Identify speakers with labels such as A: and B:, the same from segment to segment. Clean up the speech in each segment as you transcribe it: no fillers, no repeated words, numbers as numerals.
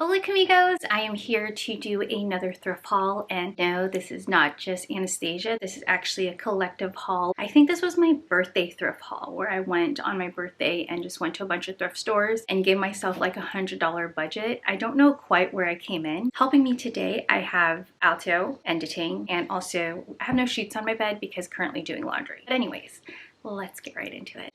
A: Hola Camigos! I am here to do another thrift haul, and no, this is not just Anastasia. This is actually a collective haul. I think this was my birthday thrift haul where I went on my birthday and just went to a bunch of thrift stores and gave myself like $100 budget. I don't know quite where I came in. Helping me today, I have Alto editing, and also I have no sheets on my bed because currently doing laundry. But anyways, let's get right into it.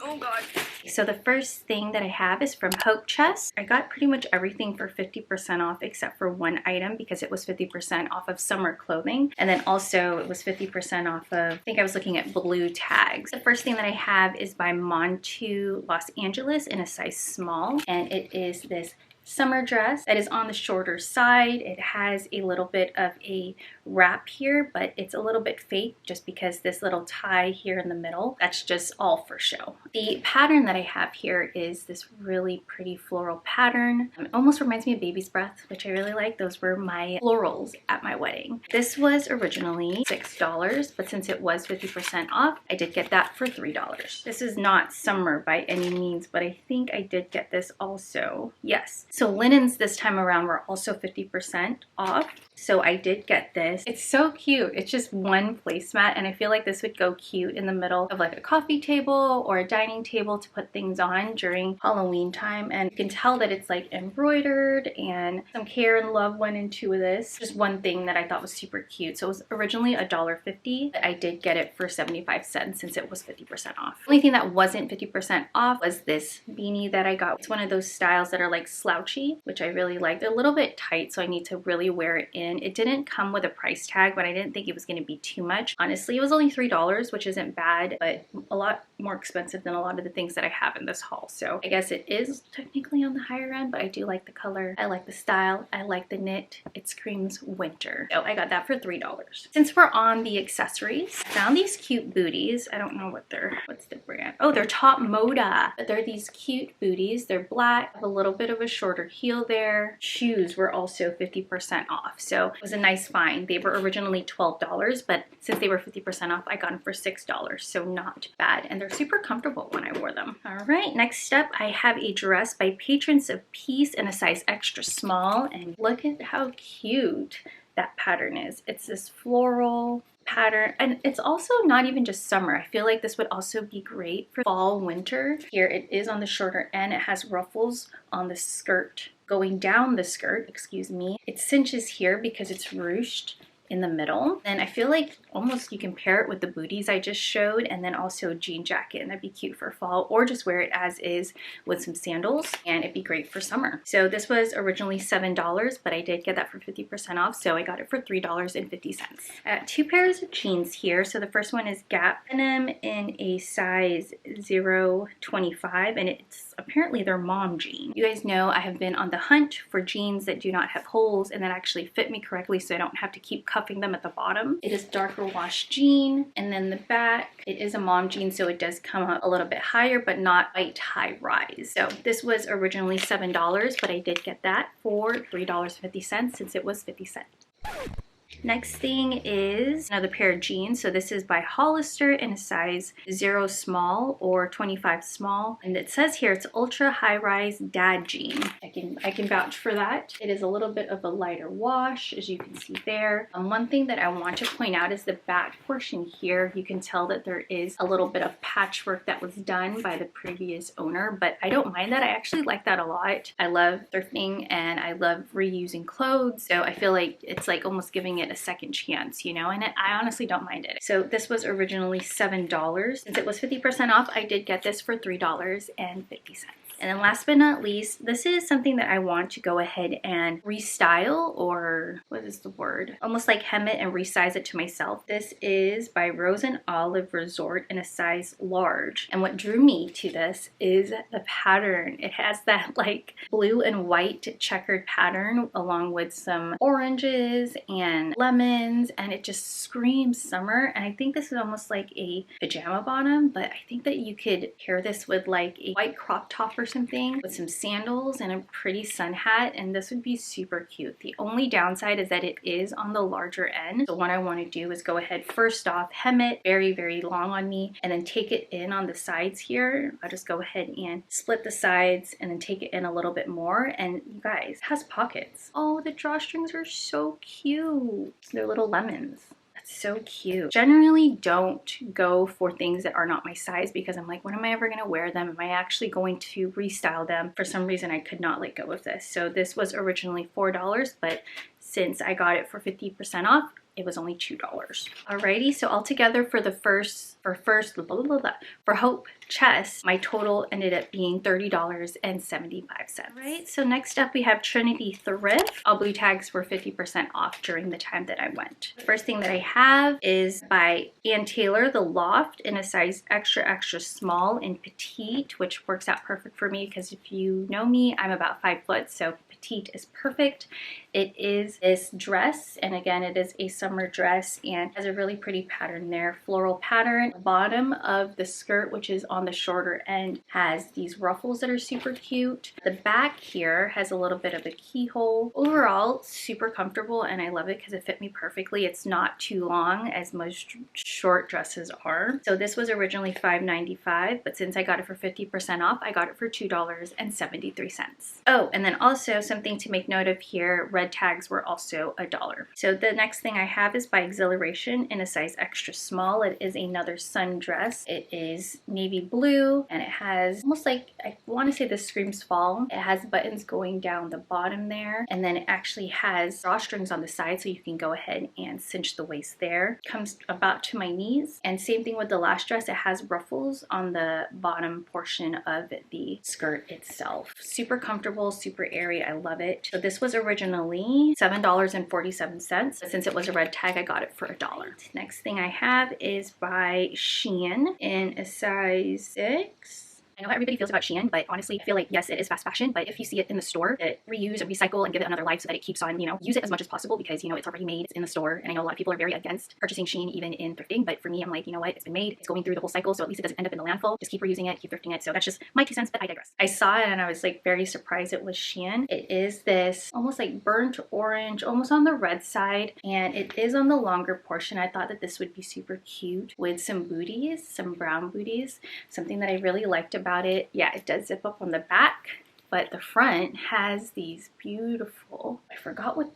A: Oh god. So the first thing that I have is from Hope Chest. I got pretty much everything for 50% off except for one item because it was 50% off of summer clothing. And then also it was 50% off of, I think I was looking at blue tags. The first thing that I have is by Montu Los Angeles in a size small. And it is this summer dress that is on the shorter side. It has a little bit of a wrap here, but it's a little bit fake just because this little tie here in the middle, that's just all for show. The pattern that I have here is this really pretty floral pattern. It almost reminds me of baby's breath, which I really like. Those were my florals at my wedding. This was originally $6, but since it was 50% off, I did get that for $3. This is not summer by any means, but I think I did get this also. Yes. So linens this time around were also 50% off. So I did get this. It's so cute. It's just one placemat, and I feel like this would go cute in the middle of like a coffee table or a dining table to put things on during Halloween time. And you can tell that it's like embroidered and some care and love went into this. Just one thing that I thought was super cute. So it was originally $1.50, but I did get it for 75 cents since it was 50% off. The only thing that wasn't 50% off was this beanie that I got. It's one of those styles that are like slouchy, which I really like. They're a little bit tight, so I need to really wear it in. It didn't come with a price tag, but I didn't think it was going to be too much. Honestly, it was only $3, which isn't bad, but a lot more expensive than a lot of the things that I have in this haul. So I guess it is technically on the higher end, but I do like the color. I like the style. I like the knit. It screams winter. So I got that for $3. Since we're on the accessories, I found these cute booties. I don't know what's the brand? Oh, they're Top Moda. But they're these cute booties. They're black, have a little bit of a shorter heel there. Shoes were also 50% off. So it was a nice find. They were originally $12, but since they were 50% off, I got them for $6. So not bad. And they're super comfortable when I wore them. All right, next up, I have a dress by Patrons of Peace in a size extra small. And look at how cute that pattern is. It's this floral pattern, and it's also not even just summer. I feel like this would also be great for fall, winter. Here it is on the shorter end. It has ruffles on the skirt, going down the skirt, excuse me. It cinches here because it's ruched in the middle. And I feel like almost you can pair it with the booties I just showed, and then also a jean jacket, and that'd be cute for fall, or just wear it as is with some sandals, and it'd be great for summer. So this was originally $7, but I did get that for 50% off, so I got it for $3.50. I got two pairs of jeans here. So the first one is Gap denim in a size 0.25, and it's apparently their mom jean. You guys know I have been on the hunt for jeans that do not have holes and that actually fit me correctly, so I don't have to keep cuffing them at the bottom. It is darker wash jean, and then the back, it is a mom jean, so it does come up a little bit higher, but not quite high rise. So this was originally $7, but I did get that for $3.50 since it was 50 cents. Next thing is another pair of jeans. So this is by Hollister in a size 0 small or 25 small. And it says here it's ultra high rise dad jean. I can vouch for that. It is a little bit of a lighter wash, as you can see there. One thing that I want to point out is the back portion here. You can tell that there is a little bit of patchwork that was done by the previous owner, but I don't mind that. I actually like that a lot. I love thrifting and I love reusing clothes. So I feel like it's like almost giving it a second chance, you know, and I honestly don't mind it. So this was originally $7. Since it was 50% off, I did get this for $3.50. And then last but not least, this is something that I want to go ahead and restyle, or what is the word? Almost like hem it and resize it to myself. This is by Rose and Olive Resort in a size large. And what drew me to this is the pattern. It has that like blue and white checkered pattern along with some oranges and lemons, and it just screams summer. And I think this is almost like a pajama bottom, but I think that you could pair this with like a white crop top or something with some sandals and a pretty sun hat, and this would be super cute. The only downside is that it is on the larger end. So what I want to do is go ahead, first off, hem it very long on me, and then take it in on the sides here. I'll just go ahead and split the sides and then take it in a little bit more. And you guys, it has pockets. Oh, the drawstrings are so cute. They're little lemons. So cute. Generally don't go for things that are not my size because I'm like, when am I ever going to wear them? Am I actually going to restyle them? For some reason, I could not let go of this. So this was originally $4, but since I got it for 50% off, it was only $2. Alrighty, so altogether for Hope chest, my total ended up being $30.75. Right, so next up we have Trinity Thrift. All blue tags were 50% off during the time that I went. The first thing that I have is by Ann Taylor, the Loft, in a size extra small in petite, which works out perfect for me because if you know me, I'm about 5 foot, so petite is perfect. It is this dress, and again, it is a summer dress and has a really pretty pattern there, floral pattern. The bottom of the skirt, which is on the shorter end, has these ruffles that are super cute. The back here has a little bit of a keyhole. Overall, super comfortable, and I love it because it fit me perfectly. It's not too long as most short dresses are. So this was originally $5.95, but since I got it for 50% off, I got it for $2.73. Oh, and then also something to make note of here, red tags were also $1. So the next thing I have is by Exhilaration in a size extra small. It is another sundress. It is navy blue and it has almost like, I want to say this screams fall. It has buttons going down the bottom there, and then it actually has drawstrings on the side so you can go ahead and cinch the waist there. Comes about to my knees, and same thing with the last dress. It has ruffles on the bottom portion of the skirt itself. Super comfortable, super airy. I love it. So this was originally $7.47, but since it was a red tag, I got it for $1. Next thing I have is by Shein in a size 6. I know how everybody feels about Shein, but honestly, I feel like, yes, it is fast fashion, but if you see it in the store, reuse and recycle and give it another life so that it keeps on, use it as much as possible because, it's already made, it's in the store. And I know a lot of people are very against purchasing Shein even in thrifting, but for me, I'm like, you know what, it's been made, it's going through the whole cycle, so at least it doesn't end up in the landfill. Just keep reusing it, keep thrifting it. So that's just my 2 cents, but I digress. I saw it and I was like very surprised it was Shein. It is this almost like burnt orange, almost on the red side, and it is on the longer portion. I thought that this would be super cute with some booties, some brown booties. Something that I really liked about it, yeah, it does zip up on the back, but the front has these beautiful, I forgot what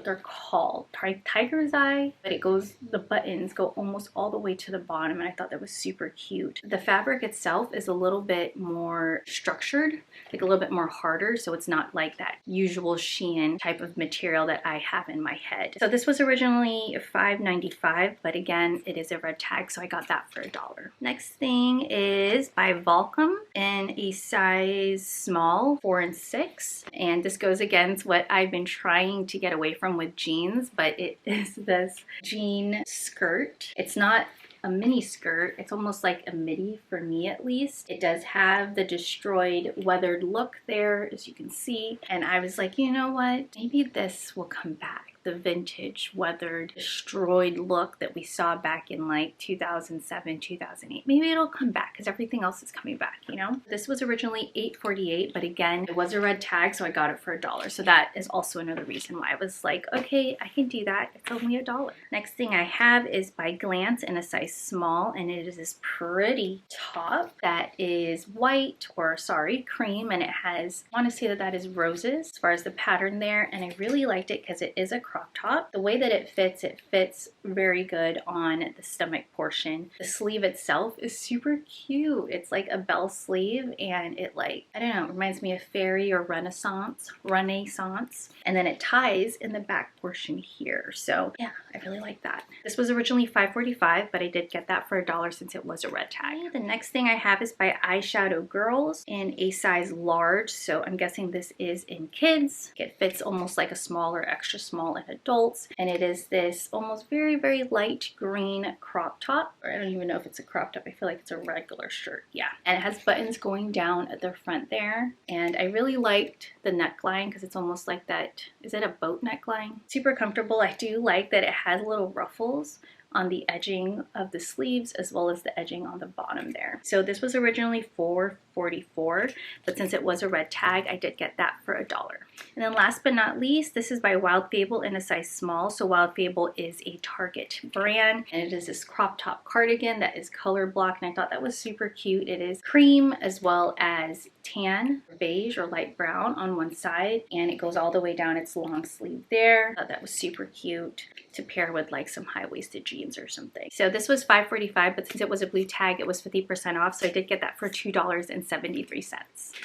A: they're called, tiger's eye, but it goes, the buttons go almost all the way to the bottom, and I thought that was super cute. The fabric itself is a little bit more structured, like a little bit more harder, so it's not like that usual Shein type of material that I have in my head. So this was originally $5.95, but again, it is a red tag, so I got that for $1. Next thing is by Volcom in a size small, 4 and 6, and this goes against what I've been trying to get away from with jeans, but it is this jean skirt. It's not a mini skirt, it's almost like a midi for me at least. It does have the destroyed weathered look there, as you can see, and I was like, you know what, maybe this will come back. The vintage weathered destroyed look that we saw back in like 2007, 2008. Maybe it'll come back because everything else is coming back, This was originally $8.48, but again, it was a red tag, so I got it for $1. So that is also another reason why I was like, okay, I can do that. It's only $1. Next thing I have is by Glance in a size small, and it is this pretty top that is white, or sorry, cream, and it has, I want to say that is roses as far as the pattern there, and I really liked it because it is a crop top. The way that it fits very good on the stomach portion. The sleeve itself is super cute. It's like a bell sleeve, and it like, I don't know, it reminds me of fairy or renaissance. And then it ties in the back portion here. So yeah, I really like that. This was originally $5.45, but I did get that for $1 since it was a red tag. The next thing I have is by Eyeshadow Girls in a size large. So I'm guessing this is in kids. It fits almost like a small or extra small in adults. And it is this almost very light green crop top. Or I don't even know if it's a crop top. I feel like it's a regular shirt. Yeah. And it has buttons going down at the front there. And I really liked the neckline because it's almost like that, is it a boat neckline? Super comfortable. I do like that it has little ruffles on the edging of the sleeves as well as the edging on the bottom there. So this was originally $4.44, but since it was a red tag, I did get that for $1. And then last but not least, this is by Wild Fable in a size small. So Wild Fable is a Target brand, and it is this crop top cardigan that is color block, and I thought that was super cute. It is cream as well as tan, beige or light brown on one side, and it goes all the way down its long sleeve there. I thought that was super cute to pair with like some high-waisted jeans or something. So this was $5.45, but since it was a blue tag, it was 50% off, so I did get that for $2.73.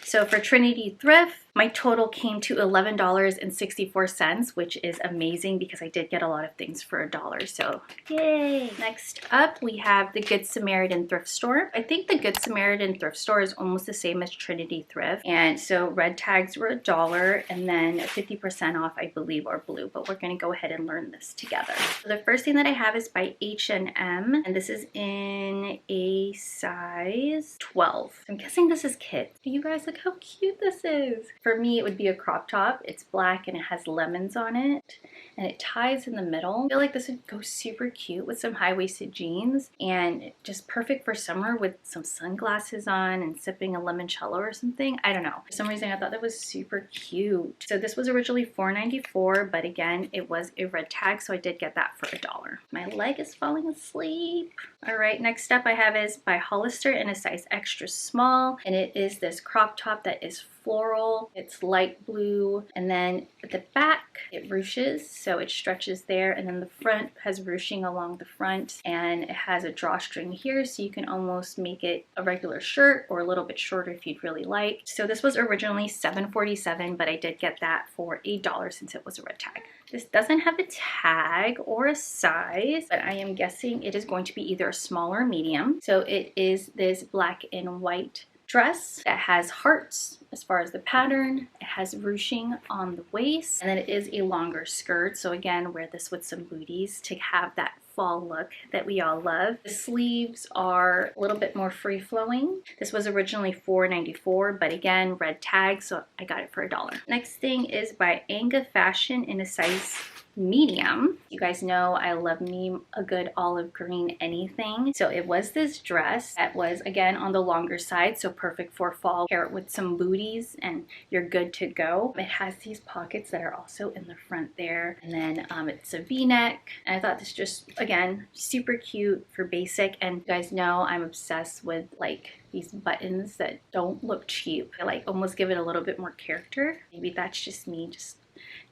A: So for Trinity Thrift, my total came to $11.64, which is amazing because I did get a lot of things for $1, so yay! Next up, we have the Good Samaritan Thrift Store. I think the Good Samaritan Thrift Store is almost the same as Trinity Thrift, and so red tags were $1, and then 50% off, I believe, are blue, but we're gonna go ahead and learn this together. So the first thing that I have is by H&M, and this is in a size 12. I'm guessing this is kids. You guys, look how cute this is. For me, it would be a crop top. It's black and it has lemons on it, and it ties in the middle. I feel like this would go super cute with some high-waisted jeans, and just perfect for summer with some sunglasses on and sipping a limoncello or something. I don't know. For some reason, I thought that was super cute. So this was originally $4.94, but again, it was a red tag, so I did get that for $1. My leg is falling asleep. All right, next up I have is by Hollister in a size extra small, and it is this crop top that is floral. It's light blue, and then at the back it ruches, so it stretches there, and then the front has ruching along the front, and it has a drawstring here, so you can almost make it a regular shirt or a little bit shorter if you'd really like. So this was originally $7.47, but I did get that for $8 since it was a red tag. This doesn't have a tag or a size, but I am guessing it is going to be either a small or medium. So it is this black and white dress that has hearts as far as the pattern. It has ruching on the waist, and then it is a longer skirt. So again, wear this with some booties to have that fall look that we all love. The sleeves are a little bit more free-flowing. This was originally $4.94, but again, red tag, so I got it for $1. Next thing is by Anga Fashion in a size medium. You guys know I love me a good olive green anything. So it was this dress that was again on the longer side, so perfect for fall. Pair it with some booties and you're good to go. It has these pockets that are also in the front there, and then it's a v-neck, and I thought this just again super cute for basic. And you guys know I'm obsessed with like these buttons that don't look cheap. I like almost give it a little bit more character. Maybe that's just me just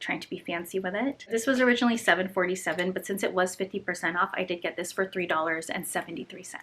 A: trying to be fancy with it. This was originally $7.47, but since it was 50% off, I did get this for $3.73.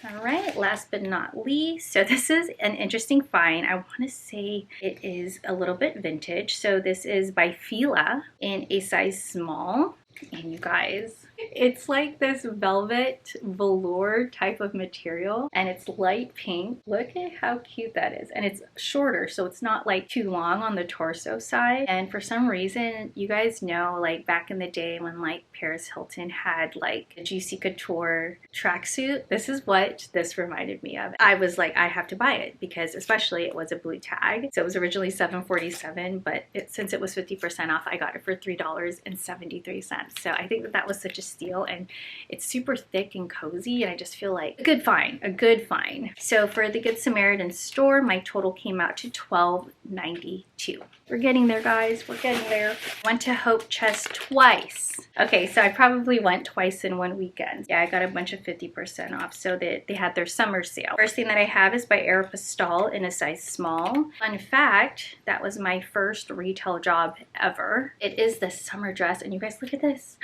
A: All right, last but not least, so this is an interesting find. I want to say it is a little bit vintage. So this is by Fila in a size small. And you guys, it's like this velvet velour type of material, and it's light pink. Look at how cute that is, and it's shorter, so it's not like too long on the torso side. And for some reason, you guys know, like back in the day when like Paris Hilton had like a Juicy Couture tracksuit, this is what this reminded me of. I was like, I have to buy it because especially it was a blue tag. So it was originally $7.47, but since it was 50% off, I got it for $3.73. So I think that that was such a steal, and it's super thick and cozy, and I just feel like a good find. So for the Good Samaritan store, my total came out to $12.92. We're getting there, guys. We're getting there. Went to Hope Chest twice. Okay, so I probably went twice in one weekend. Yeah, I got a bunch of 50% off, so they had their summer sale. First thing that I have is by Aeropostale in a size small. Fun fact, that was my first retail job ever. It is the summer dress, and you guys look at this.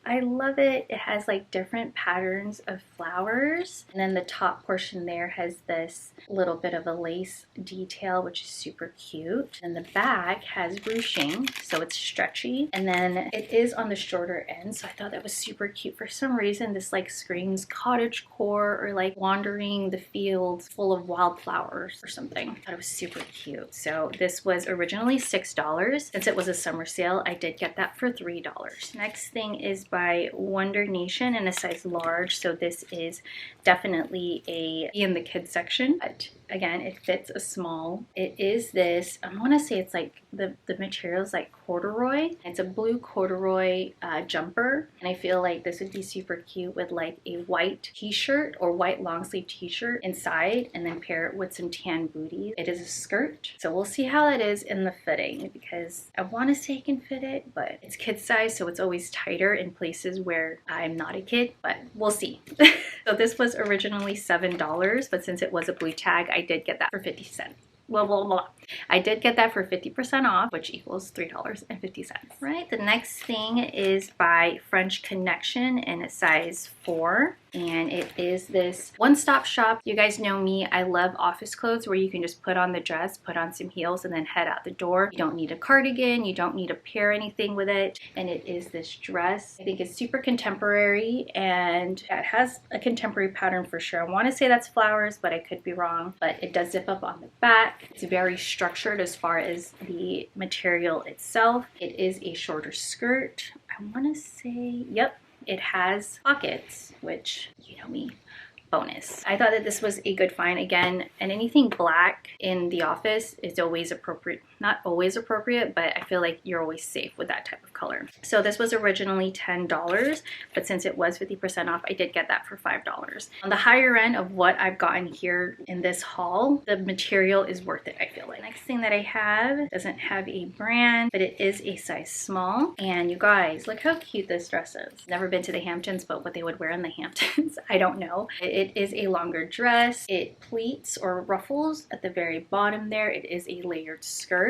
A: I love it. It has like different patterns of flowers, and then the top portion there has this little bit of a lace detail, which is super cute. And the back has ruching, so it's stretchy, and then it is on the shorter end, so I thought that was super cute. For some reason this like screams cottagecore or like wandering the fields full of wildflowers or something. I thought it was super cute. So this was originally $6. Since it was a summer sale, I did get that for $3. Next thing is by Wonder Nation in a size large. So this is definitely a in the kids section, but again, it fits a small. It is this, I want to say it's like the material is like corduroy. It's a blue corduroy jumper, and I feel like this would be super cute with like a white t-shirt or white long sleeve t-shirt inside, and then pair it with some tan booties. It is a skirt, so we'll see how that is in the fitting, because I want to say I can fit it, but it's kid size, so it's always tighter in places where I'm not a kid, but we'll see. So this was originally $7, but since it was a blue tag, I did get that for 50 cents. Blah, blah, blah. I did get that for 50% off, which equals $3.50. Right, the next thing is by French Connection in a size 4. And it is this one-stop shop. You guys know me, I love office clothes where you can just put on the dress, put on some heels, and then head out the door. You don't need a cardigan, you don't need to pair anything with it. And it is this dress. I think it's super contemporary, and it has a contemporary pattern for sure. I want to say that's flowers, but I could be wrong. But it does zip up on the back. It's very structured as far as the material itself. It is a shorter skirt. I want to say, yep. It has pockets, which, you know me, bonus. I thought that this was a good find again, and anything black in the office is always appropriate. Not always appropriate, but I feel like you're always safe with that type of color. So this was originally $10, but since it was 50% off, I did get that for $5. On the higher end of what I've gotten here in this haul, the material is worth it, I feel like. Next thing that I have doesn't have a brand, but it is a size small. And you guys, look how cute this dress is. Never been to the Hamptons, but what they would wear in the Hamptons, I don't know. It is a longer dress. It pleats or ruffles at the very bottom there. It is a layered skirt.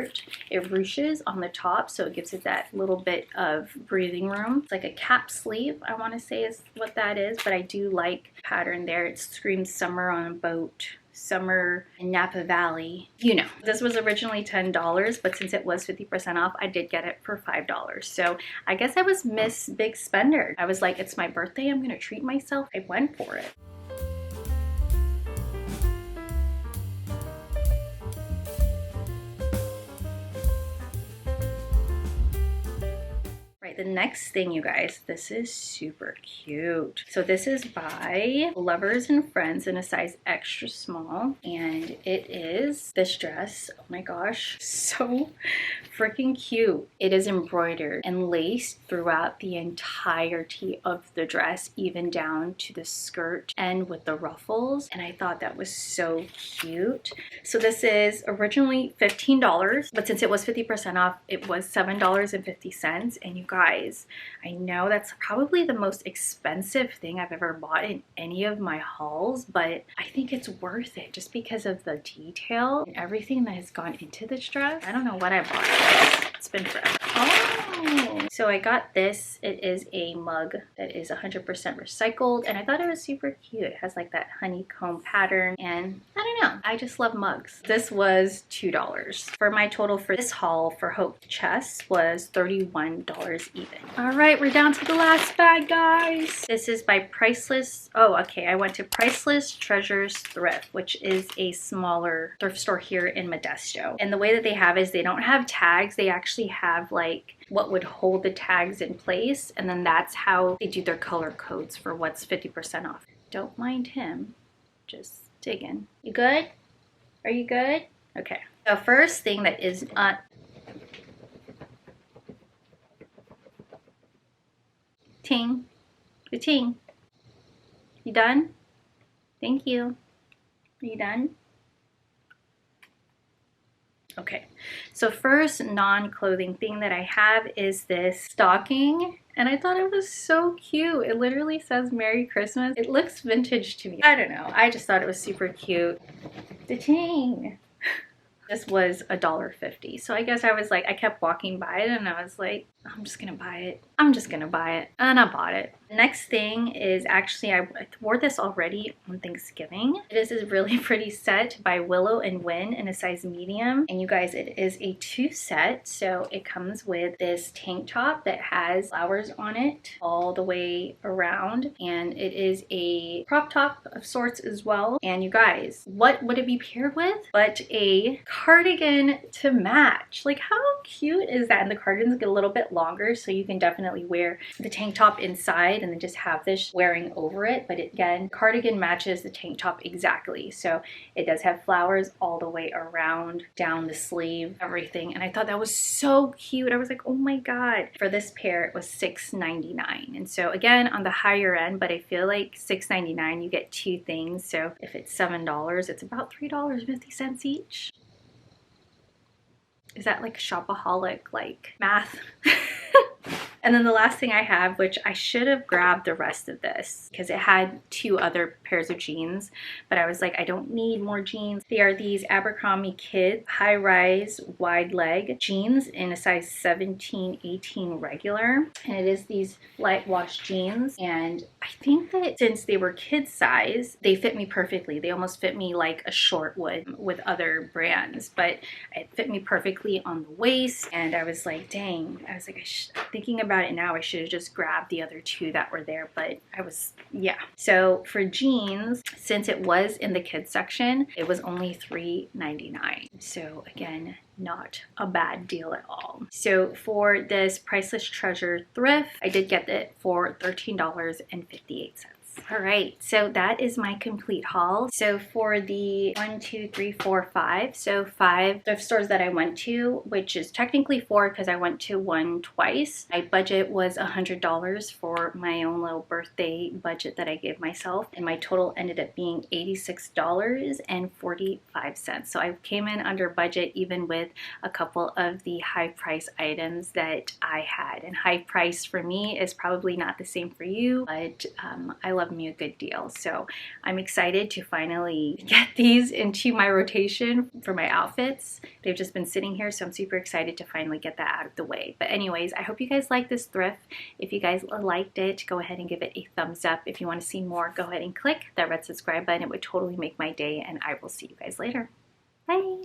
A: It ruches on the top, so it gives it that little bit of breathing room. It's like a cap sleeve, I want to say is what that is, but I do like pattern there. It screams summer on a boat, summer in Napa Valley. You know, this was originally $10, but since it was 50% off, I did get it for $5. So I guess I was Miss Big Spender. I was like, it's my birthday, I'm gonna treat myself. I went for it. The next thing, you guys, this is super cute. So this is by Lovers and Friends in a size extra small, and it is this dress. Oh my gosh, so freaking cute. It is embroidered and laced throughout the entirety of the dress, even down to the skirt and with the ruffles, and I thought that was so cute. So this is originally $15, but since it was 50% off, it was $7.50, and you guys, I know that's probably the most expensive thing I've ever bought in any of my hauls, but I think it's worth it just because of the detail and everything that has gone into this dress. I don't know what I bought. It's been forever. Oh, so I got this. It is a mug that is 100% recycled, and I thought it was super cute. It has like that honeycomb pattern, and I don't know, I just love mugs. This was $2. For my total for this haul for Hope Chest was $31 even. All right, we're down to the last bag, guys. This is by Priceless. Oh, okay, I went to Priceless Treasures Thrift, which is a smaller thrift store here in Modesto. And the way that they have is they don't have tags. They actually have like what would hold the tags in place, and then that's how they do their color codes for what's 50% off. Don't mind him, just digging. You good? Are you good? Okay. The first thing that is ting, the ting. You done? Thank you. Are you done? Okay, so first non-clothing thing that I have is this stocking, and I thought it was so cute. It literally says Merry Christmas. It looks vintage to me. I don't know, I just thought it was super cute. Da-ting! This was $1.50, so I guess I was like, I kept walking by it and I was like, I'm just gonna buy it. I'm just gonna buy it, and I bought it. The next thing is actually, I wore this already on Thanksgiving. It is a really pretty set by Willow and Wynn in a size medium, and you guys, it is a 2 set. So it comes with this tank top that has flowers on it all the way around, and it is a crop top of sorts as well. And you guys, what would it be paired with but a cardigan to match? Like, how cute is that, and the cardigans get a little bit longer, so you can definitely wear the tank top inside and then just have this wearing over it. But again, cardigan matches the tank top exactly. So it does have flowers all the way around, down the sleeve, everything. And I thought that was so cute. I was like, oh my God. For this pair, it was $6.99. And so again, on the higher end, but I feel like $6.99, you get two things. So if it's $7, it's about $3.50 each. Is that like shopaholic, like math? And then the last thing I have, which I should have grabbed the rest of this because it had two other pairs of jeans, but I was like, I don't need more jeans. They are these Abercrombie Kids high-rise wide leg jeans in a size 17, 18 regular. And it is these light wash jeans. And I think that since they were kid size, they fit me perfectly. They almost fit me like a short would with other brands, but it fit me perfectly on the waist. And I was like, dang, I was like, thinking about it now, I should have just grabbed the other two that were there, but I was, yeah. So for jeans, since it was in the kids section, it was only $3.99. So again, not a bad deal at all. So for this Priceless Treasure thrift, I did get it for $13.58. All right, so that is my complete haul. So for the 1, 2, 3, 4, 5, so 5 thrift stores that I went to, which is technically 4 because I went to one twice. My budget was $100 for my own little birthday budget that I gave myself, and my total ended up being $86.45. So I came in under budget even with a couple of the high price items that I had. And high price for me is probably not the same for you, but I love me a good deal. So I'm excited to finally get these into my rotation for my outfits. They've just been sitting here, so I'm super excited to finally get that out of the way. But anyways, I hope you guys like this thrift. If you guys liked it, go ahead and give it a thumbs up. If you want to see more, go ahead and click that red subscribe button. It would totally make my day, and I will see you guys later. Bye.